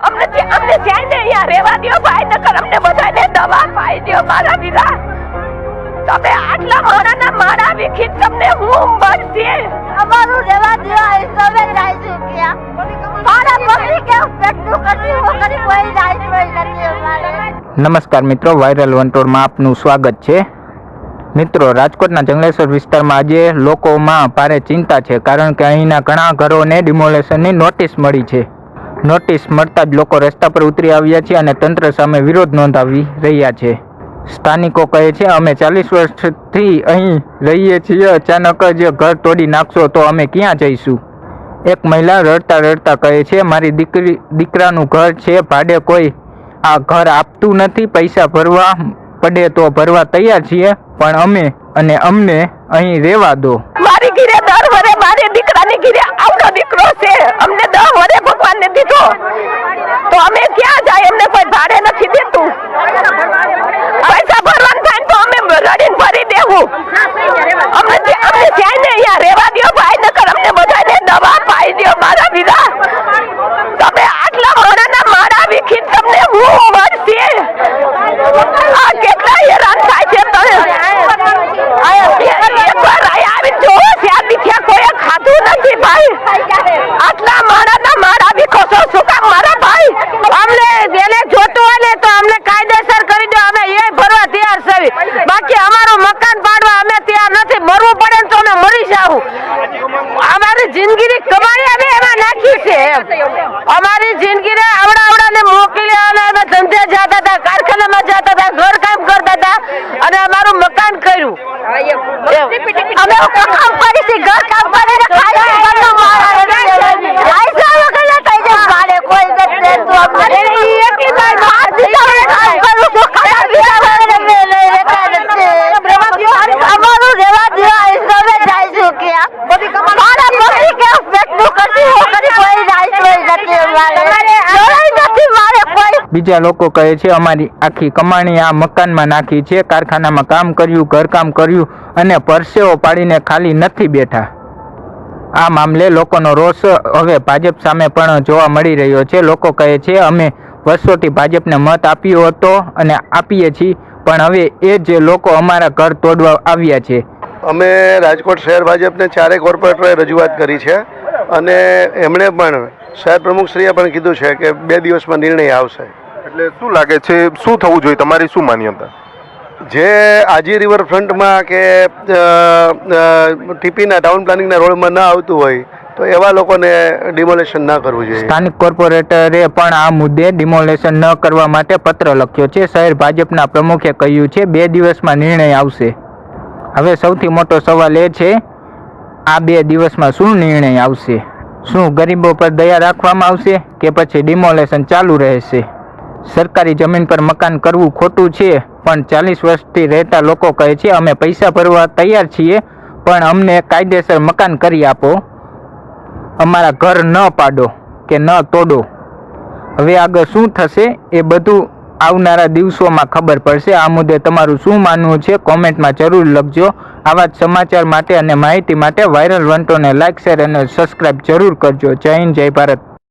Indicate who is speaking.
Speaker 1: અમને ક્યાંય અહીંયા રહેવા દો ભાઈ, નકર અમને બધાને દવા પાઈ દો મારા વીરા. તમે આટલા માણાના માણા વિખી તમને હું મળશે.
Speaker 2: અમારું રહેવા દો, તમે રાઈશું ક્યાં? મારા પક્ષી કે પેટનું કશું વગર કોઈ રાઈશ નથી અમારે.
Speaker 3: નમસ્કાર મિત્રો, વાયરલ વંટોળમાં આપનું સ્વાગત છે. મિત્રો, રાજકોટના જંગલેશ્વર વિસ્તારમાં આજે લોકોમાં ભારે ચિંતા છે, કારણ કે અહીંના ઘણા ઘરોને ડિમોલેશનની નોટિસ મળી છે. નોટિસ મળતા જ લોકો રસ્તા પર ઉતરી આવ્યા છે અને તંત્ર સામે વિરોધ નોંધાવી રહ્યા છે. સ્થાનિકો કહે છે, અમે 40 વર્ષથી અહીં રહીએ છીએ, અચાનક જ ઘર તોડી નાખશો તો અમે ક્યાં જઈશું? એક મહિલા રડતા રડતા કહે છે, મારી દીકરાનું ઘર છે, ભાડે કોઈ આ ઘર આપતું નથી, પૈસા ભરવા પડે તો ભરવા તૈયાર છીએ, પણ અમને અહીં રહેવા દો.
Speaker 1: મારી ઘીરે 10 વરે મારી દીકરાની ઘીરે આવડો દીકરો છે, અમને 10 વરે ભગવાનને દીધો તો અમે ક્યાં જાય? અમને કોઈ ભાડે નથી દેતું. પૈસા ભરવાનું થાય તો અમે રડીને ભરી દેવું. અમને ક્યાંય ને અહીંયા રહેવા દો ભાઈ, નકર અમને બધાને દવા પાઈ દો મારા વીરા. તમે આટલા માણાના માણા વિખી તમને હું મળશે. આ કેટલા હેરાન થાય છે. ખાધું નથી ભાઈ, આટલા માણાના માણા વિખો છો શું કામ મારા ભાઈ?
Speaker 2: અમને જેને જોતું હોય ને તો અમને કાયદેસર કરી દો, અમે એ ભરવા તૈયાર છીએ. બાકી અમારું મકાન પાડવા અમે તૈયાર નથી. મરવું પડે ને તો અમે મરી જાવું. અમારી જિંદગીની કમાણી અમે એમાં નાખી છે. અમારી જિંદગીને આવડાને મોકલી અને ધંધે જતા હતા, કારખાનામાં જતા હતા, ઘર કામ કરતા હતા અને અમારું મકાન કર્યું. અમે કામ કરીશું, ઘર કામ કરીને ખાઈશું, બધું કોઈ નથી તો અમારે એકલી ભાઈ બહાર દીધા કામ કરું છું. અમારું રહેવા દો, તમે જઈશું ક્યાં? મારા પક્ષી કે પેટનું કશું વગર કોઈ રાઈશ નથી અમારે કોઈ.
Speaker 3: બીજા લોકો કહે છે, અમારી આખી કમાણી આ મકાનમાં નાખી છે, કારખાનામાં કામ કર્યું, ઘરકામ કર્યું અને પરસેવો પાડીને ખાલી નથી બેઠા. આ મામલે લોકોનો રોષ હવે ભાજપ સામે પણ જોવા મળી રહ્યો છે. લોકો કહે છે, અમે વર્ષોથી ભાજપને મત આપ્યો હતો અને આપીએ છીએ, પણ હવે એ જ લોકો અમારા ઘર તોડવા આવ્યા છે.
Speaker 4: અમે રાજકોટ શહેર ભાજપને 4 કોર્પોરેટરોએ રજૂઆત કરી છે અને એમણે પણ શહેર પ્રમુખશ્રીએ પણ કીધું છે કે 2 દિવસમાં નિર્ણય આવશે.
Speaker 5: એટલે શું લાગે છે, શું થવું જોઈએ, તમારી શું માન્યતા?
Speaker 4: જે આજી રિવરફ્રન્ટમાં કે ટીપીના ટાઉન પ્લાનિંગના રોડમાં ન આવતું હોય તો એવા લોકોને ડિમોલેશન ન કરવું જોઈએ.
Speaker 3: સ્થાનિક કોર્પોરેટરે પણ આ મુદ્દે ડિમોલેશન ન કરવા માટે પત્ર લખ્યો છે. શહેર ભાજપના પ્રમુખે કહ્યું છે 2 દિવસમાં નિર્ણય આવશે. હવે સૌથી મોટો સવાલ એ છે, આ 2 દિવસમાં શું નિર્ણય આવશે? શું ગરીબો પર દયા રાખવામાં આવશે કે પછી ડિમોલેશન ચાલુ રહેશે? સરકારી જમીન પર મકાન કરવું ખોટું છે, પણ 40 વર્ષથી રહેતા લોકો કહે છે, અમે પૈસા ભરવા તૈયાર છીએ, પણ અમને કાયદેસર મકાન કરી આપો, અમારા ઘર ન પાડો કે ન તોડો. હવે આગળ શું થશે એ બધું આવનારા દિવસોમાં ખબર પડશે. આ મુદ્દે તમારું શું માનવું છે કોમેન્ટમાં જરૂર લખજો. આવા જ સમાચાર માટે અને માહિતી માટે વાયરલ વંટોને લાઈક, શેર અને સબસ્ક્રાઈબ જરૂર કરજો. જય હિન્દ, જય ભારત.